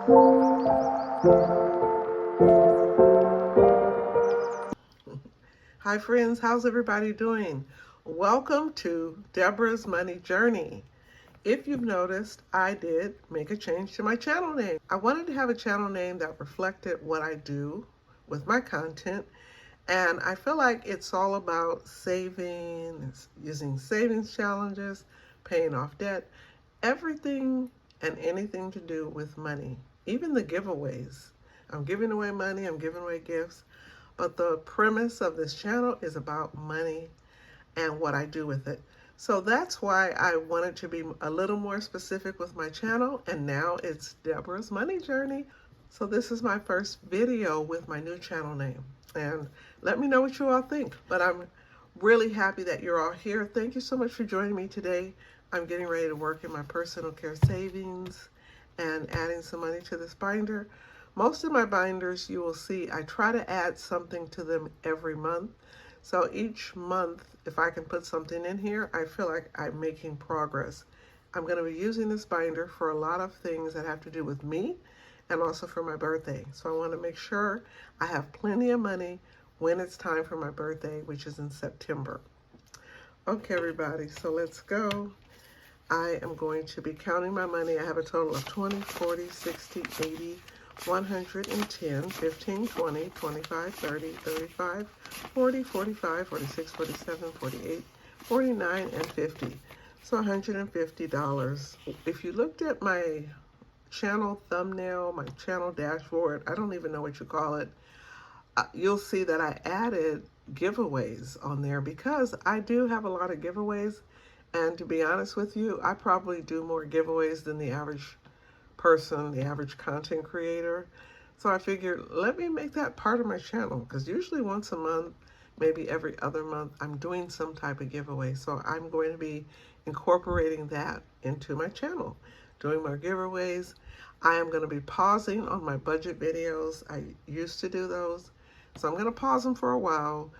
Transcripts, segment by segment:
Hi friends, how's everybody doing? Welcome to Deborah's Money Journey. If you've noticed, I did make a change to my channel name. I wanted to have a channel name that reflected what I do with my content, and I feel like it's all about saving, using savings challenges, paying off debt, everything and anything to do with money, even the giveaways. I'm giving away money, I'm giving away gifts. But the premise of this channel is about money and what I do with it. So that's why I wanted to be a little more specific with my channel, and now it's Deborah's Money Journey. So this is my first video with my new channel name, and let me know what you all think. But I'm really happy that you're all here. Thank you so much for joining me today. I'm getting ready to work in my personal care savings and adding some money to this binder. Most of my binders, you will see, I try to add something to them every month. So each month, if I can put something in here, I feel like I'm making progress. I'm going to be using this binder for a lot of things that have to do with me and also for my birthday. So I want to make sure I have plenty of money when it's time for my birthday, which is in September. Okay, everybody, so let's go. I am going to be counting my money. I have a total of 20, 40, 60, 80, 110, 15, 20, 25, 30, 35, 40, 45, 46, 47, 48, 49, and 50. So $150. If you looked at my channel thumbnail, my channel dashboard, I don't even know what you call it, you'll see that I added giveaways on there because I do have a lot of giveaways. And to be honest with you, I probably do more giveaways than the average person, the average content creator. So I figured, let me make that part of my channel, because usually once a month, maybe every other month, I'm doing some type of giveaway. So I'm going to be incorporating that into my channel, doing more giveaways. I am going to be pausing on my budget videos. I used to do those. So I'm going to pause them for a while.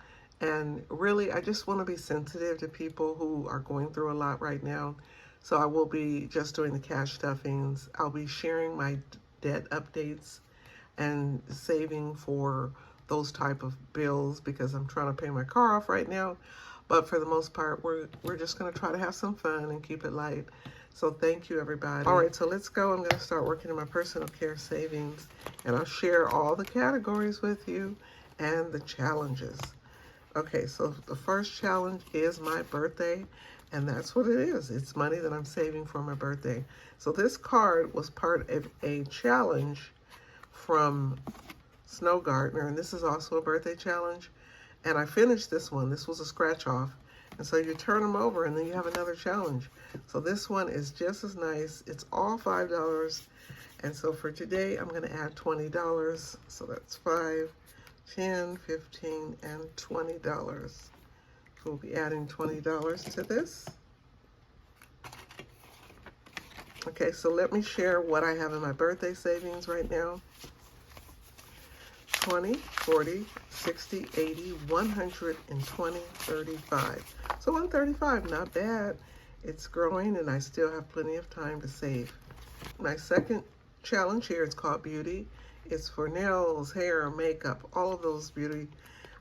And really, I just want to be sensitive to people who are going through a lot right now. So I will be just doing the cash stuffings. I'll be sharing my debt updates and saving for those type of bills because I'm trying to pay my car off right now. But for the most part, we're just going to try to have some fun and keep it light. So thank you, everybody. All right, so let's go. I'm going to start working in my personal care savings, and I'll share all the categories with you and the challenges. Okay, so the first challenge is my birthday, and that's what it is. It's money that I'm saving for my birthday. So this card was part of a challenge from Snow Gardener, and this is also a birthday challenge. And I finished this one. This was a scratch off. And so you turn them over, and then you have another challenge. So this one is just as nice. It's all $5. And so for today, I'm going to add $20. So that's 5, 10, 15, and $20. We'll be adding $20 to this. Okay, so let me share what I have in my birthday savings right now. 20, 40, 60, 80, 120, 35. So 135, not bad. It's growing and I still have plenty of time to save. My second challenge here is called Beauty. It's for nails, hair, makeup, all of those beauty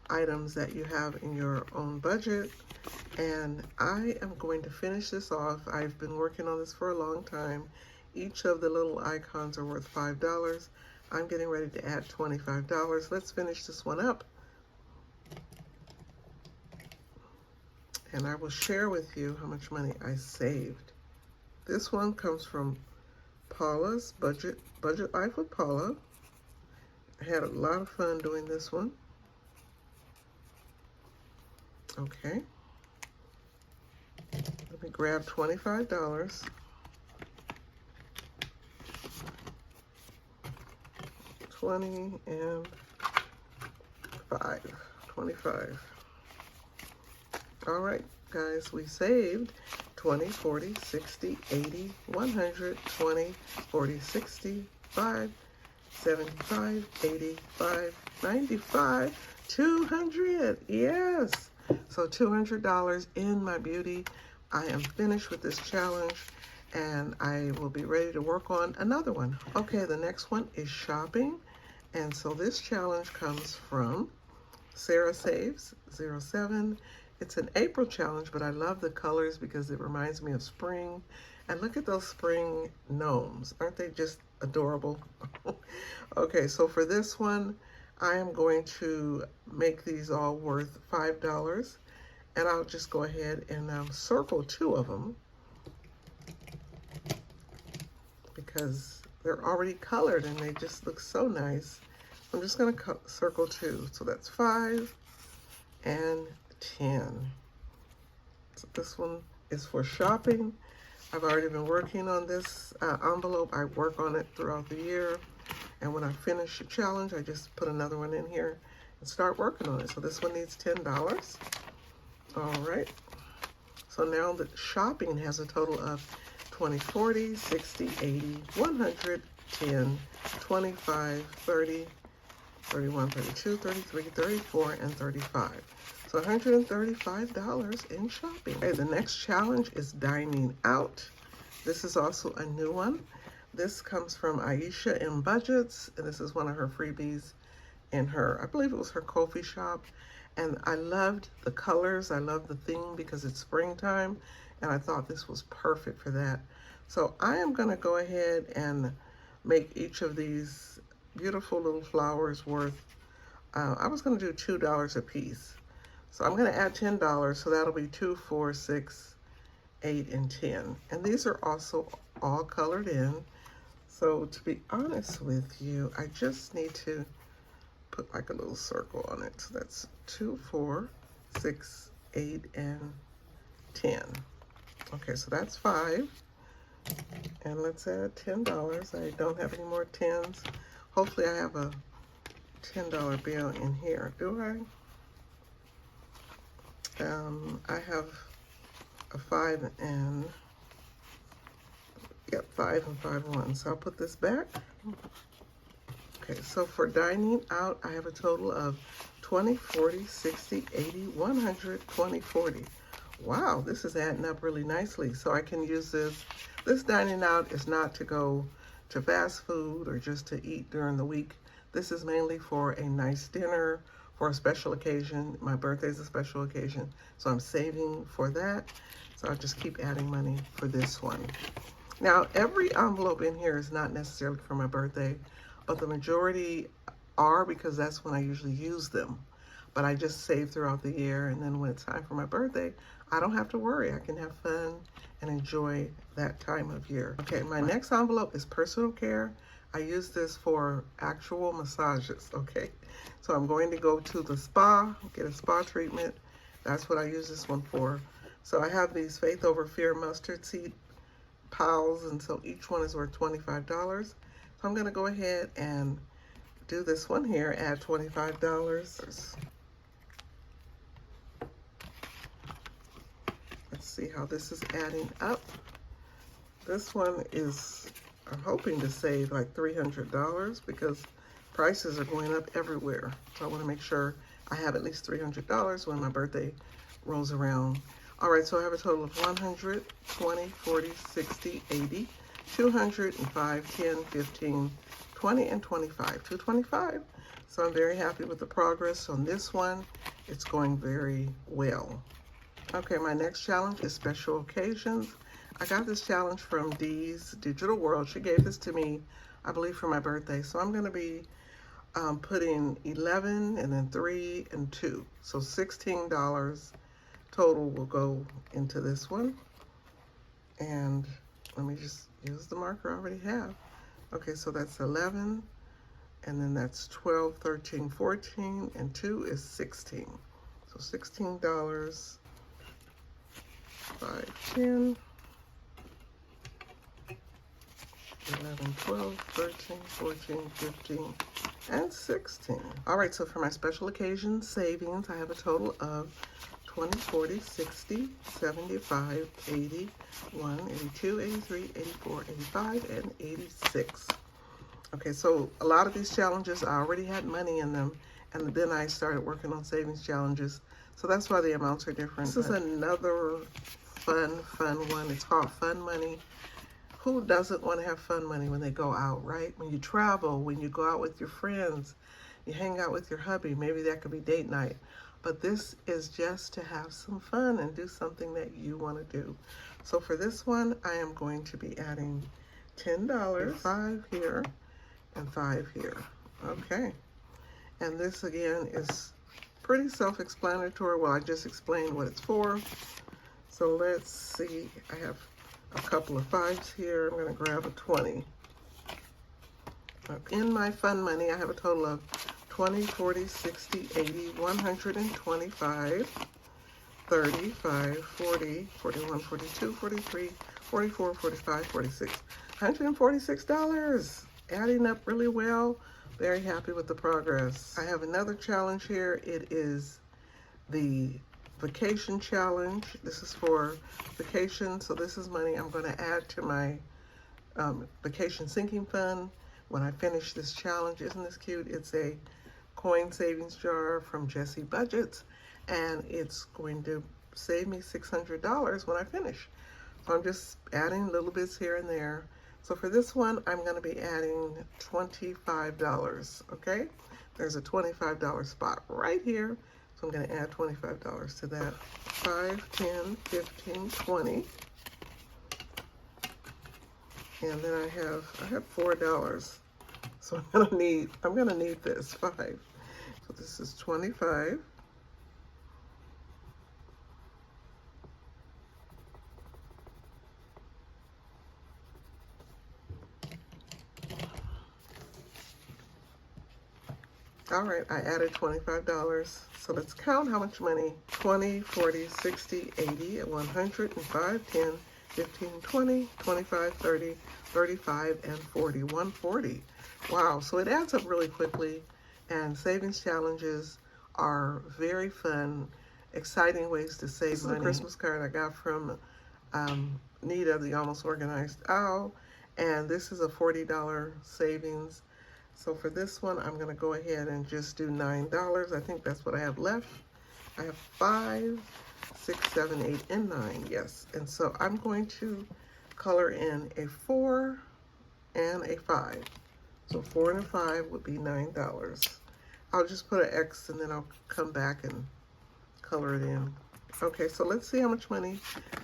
items that you have in your own budget. And I am going to finish this off. I've been working on this for a long time. Each of the little icons are worth $5. I'm getting ready to add $25. Let's finish this one up. And I will share with you how much money I saved. This one comes from Paula's Budget Life with Paula. I had a lot of fun doing this one. Okay. Let me grab $25. 20 and 25. All right, guys, we saved 20, 40, 60, 80, 100, 20, 40, 60, 5, 75, 85, 95, 200. Yes. So $200 in my beauty. I am finished with this challenge, and I will be ready to work on another one. Okay, the next one is shopping. And so this challenge comes from Sarah Saves 07. It's an April challenge, but I love the colors because it reminds me of spring. And look at those spring gnomes. Aren't they just adorable? Okay, so for this one, I am going to make these all worth $5. And I'll just go ahead and circle 2 of them because they're already colored and they just look so nice. I'm just going to circle 2. So that's 5 and 10. So this one is for shopping. I've already been working on this envelope. I work on it throughout the year. And when I finish a challenge, I just put another one in here and start working on it. So this one needs $10. All right. So now the shopping has a total of 20, 40, 60, 80, 100, 10, 25, 30, 31, 32, 33, 34, and 35. So $135 in shopping. Okay, the next challenge is dining out. This is also a new one. This comes from Aisha in Budgets, and this is one of her freebies in her, I believe it was her Ko-fi shop. And I loved the colors. I love the theme because it's springtime, and I thought this was perfect for that. So I am going to go ahead and make each of these beautiful little flowers worth, I was going to do $2 a piece. So I'm going to add $10, so that'll be 2, 4, 6, 8, and 10. And these are also all colored in. So to be honest with you, I just need to put like a little circle on it. So that's 2, 4, 6, 8, and 10. Okay, so that's 5. And let's add $10. I don't have any more 10s. Hopefully I have a $10 bill in here. Do I? I have a 5 and, yep, 5 and 5 1. So I'll put this back. Okay, so for dining out, I have a total of 20, 40, 60, 80, 100, 20, 40. Wow, this is adding up really nicely. So I can use this. This dining out is not to go to fast food or just to eat during the week. This is mainly for a nice dinner, for a special occasion. My birthday is a special occasion, so I'm saving for that. So I'll just keep adding money for this one. Now, every envelope in here is not necessarily for my birthday, but the majority are because that's when I usually use them. But I just save throughout the year, and then when it's time for my birthday, I don't have to worry. I can have fun and enjoy that time of year. Okay, my next envelope is personal care. I use this for actual massages, okay? So I'm going to go to the spa, get a spa treatment. That's what I use this one for. So I have these Faith Over Fear mustard seed piles, and so each one is worth $25. So I'm gonna go ahead and do this one here, add $25. Let's see how this is adding up. This one is, I'm hoping to save like $300 because prices are going up everywhere. So I want to make sure I have at least $300 when my birthday rolls around. All right, so I have a total of 100, 20, 40, 60, 80, 205, 10, 15, 20, and 25. 225. So I'm very happy with the progress on this one. It's going very well. Okay, my next challenge is special occasions. I got this challenge from Dee's Digital World. She gave this to me, I believe, for my birthday. So I'm going to be putting 11 and then 3 and 2. So $16 total will go into this one. And let me just use the marker I already have. Okay, so that's 11, and then that's 12, 13, 14, and 2 is 16. So $16, 5, 10, 11, 12, 13, 14, 15, and 16. All right, so for my special occasion savings, I have a total of 20, 40, 60, 75, 80, 1, 82, 83, 84, 85, and 86. Okay, so a lot of these challenges, I already had money in them, and then I started working on savings challenges. So that's why the amounts are different. This is another fun one. It's called Fun Money. who doesn't want to have fun money when they go out, right? When you travel, when you go out with your friends, you hang out with your hubby, maybe that could be date night. But this is just to have some fun and do something that you want to do. So for this one, I am going to be adding $10, 5 here, and 5 here. Okay. And this again is pretty self-explanatory. Well, I just explained what it's for. So let's see. I have a couple of 5s here. I'm going to grab a 20. In my fun money, I have a total of 20, 40, 60, 80, 125, 35, 40, 41, 42, 43, 44, 45, 46. $146. Adding up really well. Very happy with the progress. I have another challenge here. It is the vacation challenge. This is for vacation, so this is money I'm going to add to my vacation sinking fund when I finish this challenge. Isn't this cute? It's a coin savings jar from Jessie Budgets, and it's going to save me $600 when I finish. So I'm just adding little bits here and there. So for this one, I'm going to be adding $25, okay? There's a $25 spot right here. So I'm going to add $25 to that. 5, 10, 15, 20. And then I have $4. So I'm gonna need this 5. So this is 25. All right, I added $25. So let's count how much money. 20, 40, 60, 80, 105, 10, 15, 20, 25, 30, 35, and 40. 140. Wow, so it adds up really quickly, and savings challenges are very fun, exciting ways to save money. This is a Christmas card I got from Nita, the Almost Organized Owl, and this is a $40 savings. So for this one, I'm going to go ahead and just do $9. I think that's what I have left. I have 5, 6, 7, 8, and 9, yes. And so I'm going to color in a 4 and a 5. So 4 and a 5 would be $9. I'll just put an X and then I'll come back and color it in. Okay, so let's see how much money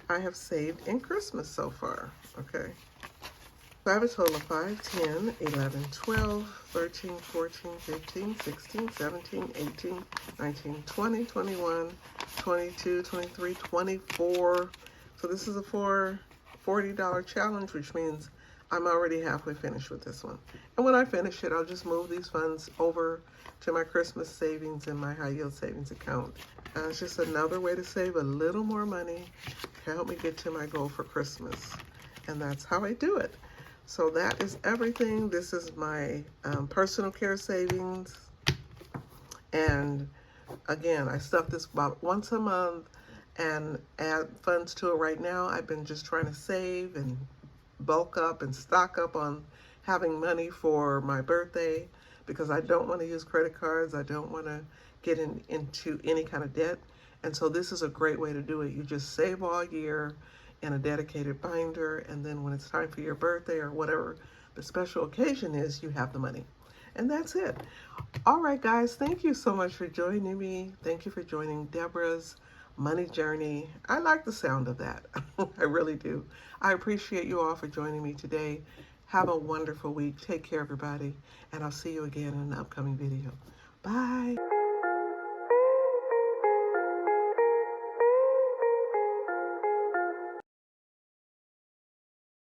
I have saved in Christmas so far. Okay. So I have a total of 5, 10, 11, 12, 13, 14, 15, 16, 17, 18, 19, 20, 21, 22, 23, 24. So this is a $40 challenge, which means I'm already halfway finished with this one. And when I finish it, I'll just move these funds over to my Christmas savings and my high yield savings account. It's just another way to save a little more money to help me get to my goal for Christmas. And that's how I do it. So that is everything. This is my personal care savings. And again, I stuff this about once a month and add funds to it. Right now, I've been just trying to save and bulk up and stock up on having money for my birthday, because I don't want to use credit cards. I don't want to get into any kind of debt. And so this is a great way to do it. You just save all year in a dedicated binder, and then when it's time for your birthday or whatever the special occasion is, you have the money. And that's it. All right, guys, thank you so much for joining me. Thank you for joining Deborah's Money Journey. I like the sound of that. I really do. I appreciate you all for joining me today. Have a wonderful week. Take care, everybody, and I'll see you again in an upcoming video. Bye.